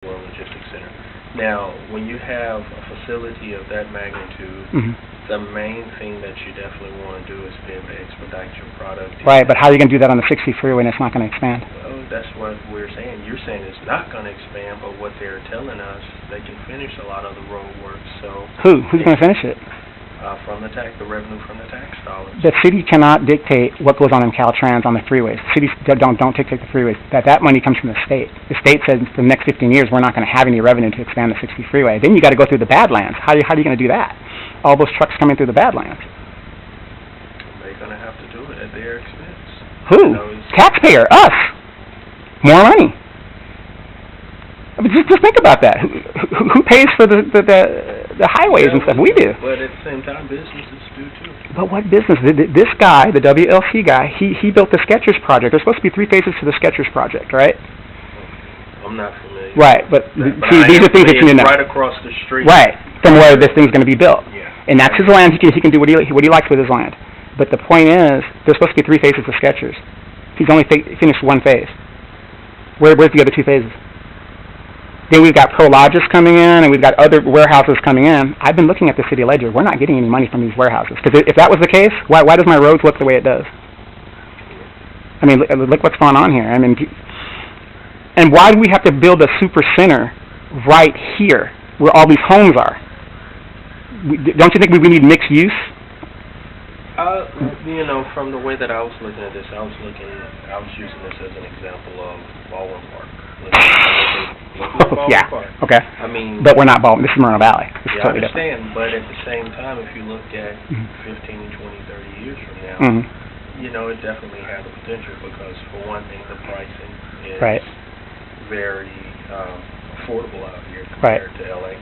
World Logistics Center. Now, when you have a facility of that magnitude, the main thing that you definitely want to do is be able to expedite your product. Right, but how are you going to do that on the 60 freeway and it's not going to expand? Well, that's what we're saying. You're saying it's not going to expand, but what they're telling us, they can finish a lot of the road work. So who's going to finish it? From the revenue from the tax dollars. The city cannot dictate what goes on in Caltrans on the freeways. Cities don't dictate the freeways. That money comes from the state. The state says for the next 15 years we're not going to have any revenue to expand the 60 freeway. Then you got to go through the Badlands. How are you going to do that? All those trucks coming through the Badlands. They're going to have to do it at their expense. Who? Taxpayer. Us. More money. I mean, just think about that. Who pays for the highways and stuff? We do. But at the same time, businesses do too. But what business? This guy, the WLC guy, he built the Skechers project. There's supposed to be 3 phases to the Skechers project, right? I'm not familiar. Right, but see, these are things that you need to know. Right across the street. Right, from where this thing's going to be built. Yeah. And that's his land. He can do what he likes with his land. But the point is, there's supposed to be 3 phases to Skechers. He's only finished 1 phase. Where's the other 2 phases? Then we've got Prologis coming in, and we've got other warehouses coming in. I've been looking at the city ledger. We're not getting any money from these warehouses. Because if that was the case, why does my roads look the way it does? I mean, look what's going on here. I mean, and why do we have to build a super center right here where all these homes are? Don't you think we need mixed use? You know, from the way that I was looking at this, I was using this as an example of Baldwin Park. Yeah. Park. Okay. I mean, but we're not Baldwin. This is Moreno Valley. This is I totally understand. different. But at the same time, if you look at 15, 20, 30 years from now, you know, it definitely has the potential because, for one thing, the pricing is very affordable out here compared to LA.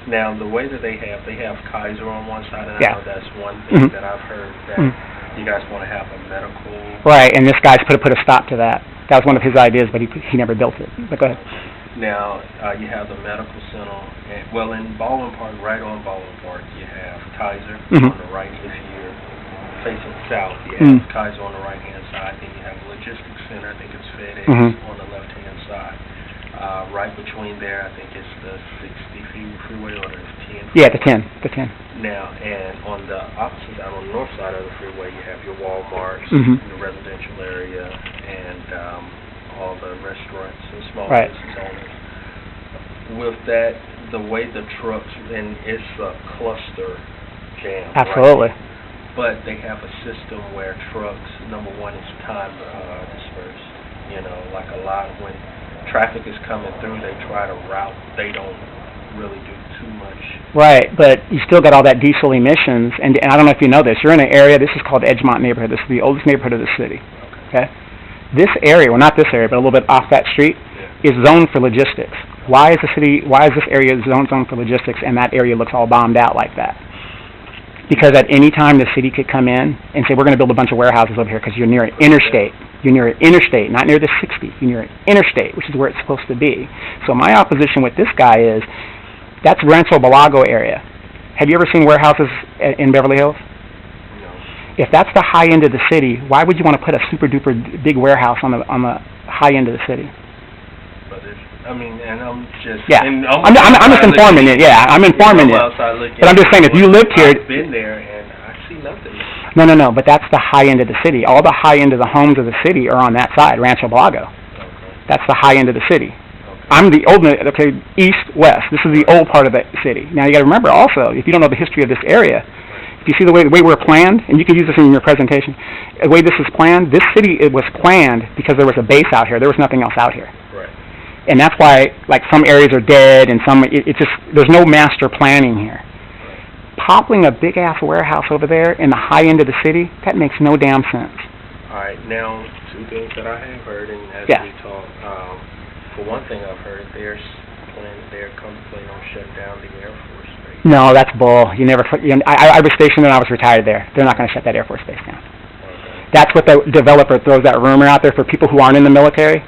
Now, the way that they have Kaiser on one side, and I know that's one thing that I've heard that you guys want to have a medical. Right, and this guy's put a stop to that. That was one of his ideas, but he never built it. But go ahead. Now, you have the medical center. And, well, in Baldwin Park, right on Baldwin Park, you have Kaiser on the right. If you're facing south, you have Kaiser on the right-hand side. Then you have the logistics center. I think it's FedEx on the left-hand side. Right between there, I think it's the 60 freeway or the 10. Yeah, the 10. Now, and on the opposite side, on the north side of the freeway, you have your Walmarts in the residential area and all the restaurants and small business owners. With that, the way the trucks, and it's a cluster jam. Absolutely. Right? But they have a system where trucks, number one, is time dispersed. You know, like a lot of when traffic is coming through, they try to route. They don't really do too much. Right, but you still got all that diesel emissions, and I don't know if you know this. You're in an area. This is called Edgemont neighborhood. This is the oldest neighborhood of the city. Okay, this area, well, not this area, but a little bit off that street, is zoned for logistics. Why is this area zoned for logistics, and that area looks all bombed out like that? Because at any time the city could come in and say, we're going to build a bunch of warehouses over here because you're near an interstate. You're near an interstate, not near the 60. You're near an interstate, which is where it's supposed to be. So my opposition with this guy is, that's Rancho Balago area. Have you ever seen warehouses in Beverly Hills? No. If that's the high end of the city, why would you want to put a super duper big warehouse on the high end of the city? But I mean, and I'm just I'm just informing it. Yeah, I'm informing it. But I'm just saying, if you lived here, I've been there and I see nothing. No. But that's the high end of the city. All the high end of the homes of the city are on that side, Rancho Balago. Okay. That's the high end of the city. I'm the old, east, west. This is the old part of the city. Now, you got to remember also, if you don't know the history of this area, if you see the way we're planned, and you can use this in your presentation, the way this is planned, this city, it was planned because there was a base out here. There was nothing else out here. Right. And that's why, like, some areas are dead, and some, it's just, there's no master planning here. Popping a big-ass warehouse over there in the high end of the city, that makes no damn sense. All right. Now, 2 things that I have heard, and as we talk, for one thing I've heard, they're contemplating on shutting down the Air Force Base. No, that's bull. I was stationed and I was retired there. They're not going to shut that Air Force Base down. Okay. That's what the developer throws that rumor out there for people who aren't in the military,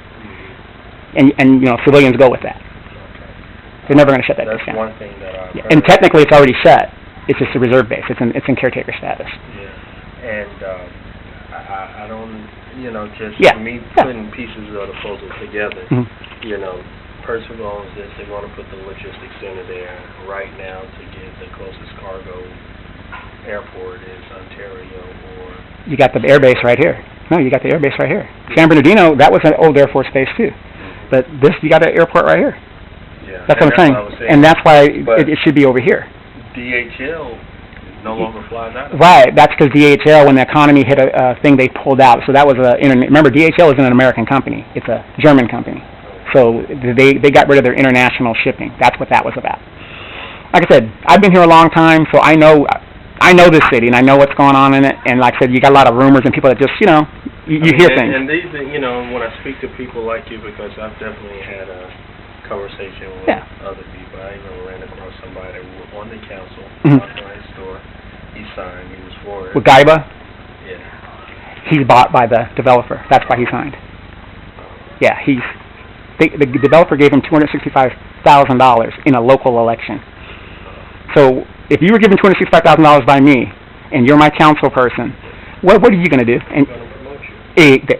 and civilians go with that. Okay. They're never going to shut that base down. That's one thing that I've heard. And technically, it's already shut. It's just a reserve base. It's in caretaker status. Yeah, and I don't, just for me putting pieces of the puzzle together, person who owns this, they want to put the logistics center there. Right now, to get the closest cargo airport is Ontario or... You got the air base right here. No, you got the air base right here. San Bernardino, that was an old Air Force base too. But this, you got an airport right here. Yeah. That's what I'm saying. And that's why it should be over here. DHL no longer flies out of Right. That's because DHL, when the economy hit a thing, they pulled out. So that was remember, DHL isn't an American company. It's a German company. So they got rid of their international shipping. That's what that was about. Like I said, I've been here a long time, so I know this city, and I know what's going on in it. And like I said, you got a lot of rumors and people that just, you hear things. And these, when I speak to people like you, because I've definitely had a conversation with other people. I even ran across somebody that was on the council, authorized store. He signed. He was for it. With Gaiba? Yeah. He's bought by the developer. That's why he signed. Yeah, the developer gave him $265,000 in a local election. So if you were given $265,000 by me, and you're my council person, what are you going to do? And I'm going to promote you.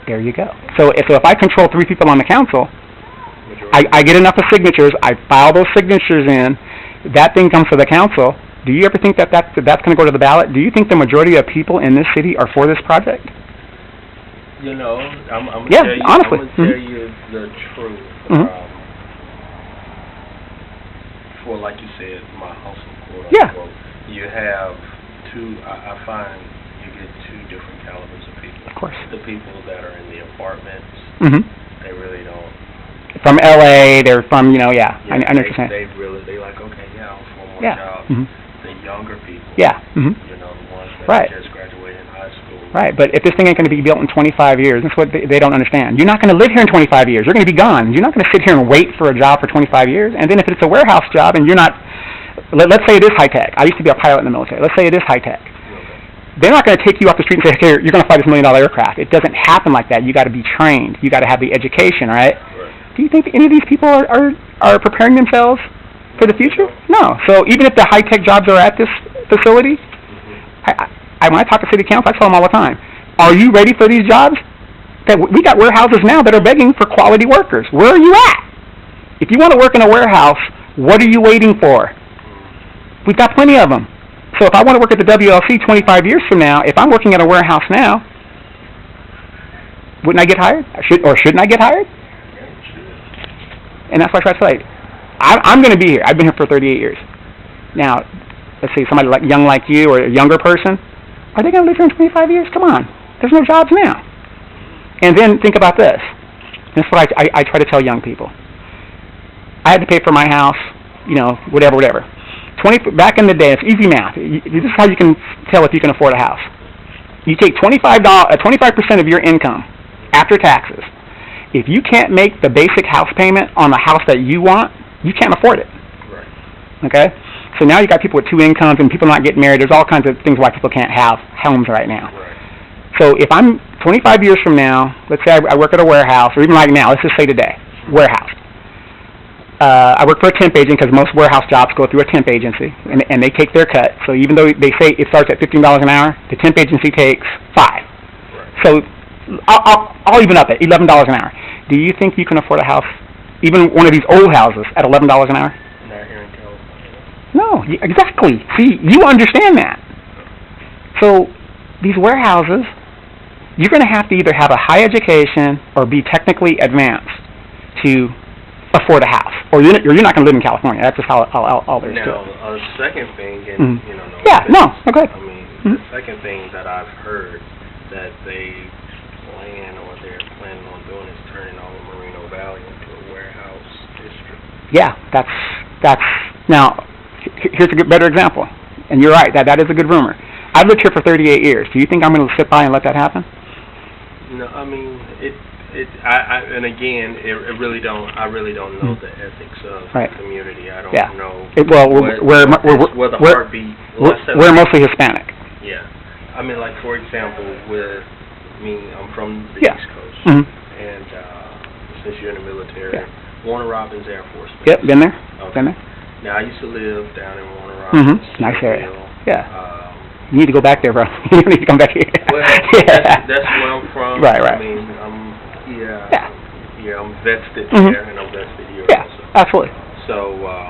There you go. So if I control 3 people on the council, I get enough of signatures, I file those signatures in, that thing comes to the council. Do you ever think that's going to go to the ballot? Do you think the majority of people in this city are for this project? I'm going to honestly. tell you the truth. For, like you said, my hustle, quote unquote, you have I find you get 2 different calibers of people. Of course. The people that are in the apartments, they really don't. From LA, they're from, I understand. They like, okay, I'll for more jobs. The younger people, the ones that just graduated high school. Right, but if this thing ain't going to be built in 25 years, that's what they don't understand. You're not going to live here in 25 years. You're going to be gone. You're not going to sit here and wait for a job for 25 years. And then if it's a warehouse job and you're not, let's say it is high-tech. I used to be a pilot in the military. Let's say it is high-tech. They're not going to take you off the street and say, okay, you're going to fly this $1 million aircraft. It doesn't happen like that. You got to be trained. You got to have the education, right? Do you think any of these people are preparing themselves for the future? No. So even if the high-tech jobs are at this facility, when I talk to city council, I tell them all the time, are you ready for these jobs? We got warehouses now that are begging for quality workers. Where are you at? If you want to work in a warehouse, what are you waiting for? We've got plenty of them. So if I want to work at the WLC 25 years from now, if I'm working at a warehouse now, wouldn't I get hired? Shouldn't I get hired? And that's why I try to say, I'm going to be here. I've been here for 38 years. Now, let's say somebody young like you or a younger person, are they going to live here in 25 years? Come on. There's no jobs now. And then think about this. This is what I try to tell young people. I had to pay for my house, whatever. Back in the day, it's easy math. This is how you can tell if you can afford a house. You take 25% of your income after taxes. If you can't make the basic house payment on the house that you want, you can't afford it. Right. Okay? So now you got people with 2 incomes and people not getting married. There's all kinds of things why people can't have homes right now. Right. So if I'm 25 years from now, let's say I work at a warehouse, or even like now, let's just say today, warehouse. I work for a temp agent because most warehouse jobs go through a temp agency, and they take their cut. So even though they say it starts at $15 an hour, the temp agency takes $5. Right. So I'll even up it, $11 an hour. Do you think you can afford a house, even one of these old houses, at $11 an hour? Not here in California. No, exactly. See, you understand that. So these warehouses, you're going to have to either have a high education or be technically advanced to afford a house, or you're not going to live in California. That's just all there is to it. Now, the second thing, go ahead. I mean, the second thing that I've heard that they plan or they're planning on doing is turning all of Moreno Valley into a warehouse district. Yeah, that's now. Here's a better example, and you're right. That is a good rumor. I've lived here for 38 years. Do you think I'm going to sit by and let that happen? No, I mean and again, I really don't know the ethics of the community. I don't know. We're heartbeat. We're mostly Hispanic. Yeah, I mean, like for example, with me, I'm from the East Coast, and since you're in the military, Warner Robins Air Force Base. Yep, been there. Okay. Been there. Now I used to live down in Warner Robins. Nice area. You need to go back there, bro. You need to come back here. Well, that's where I'm from. Right. I mean, I'm vested there, and I'm vested Absolutely. So,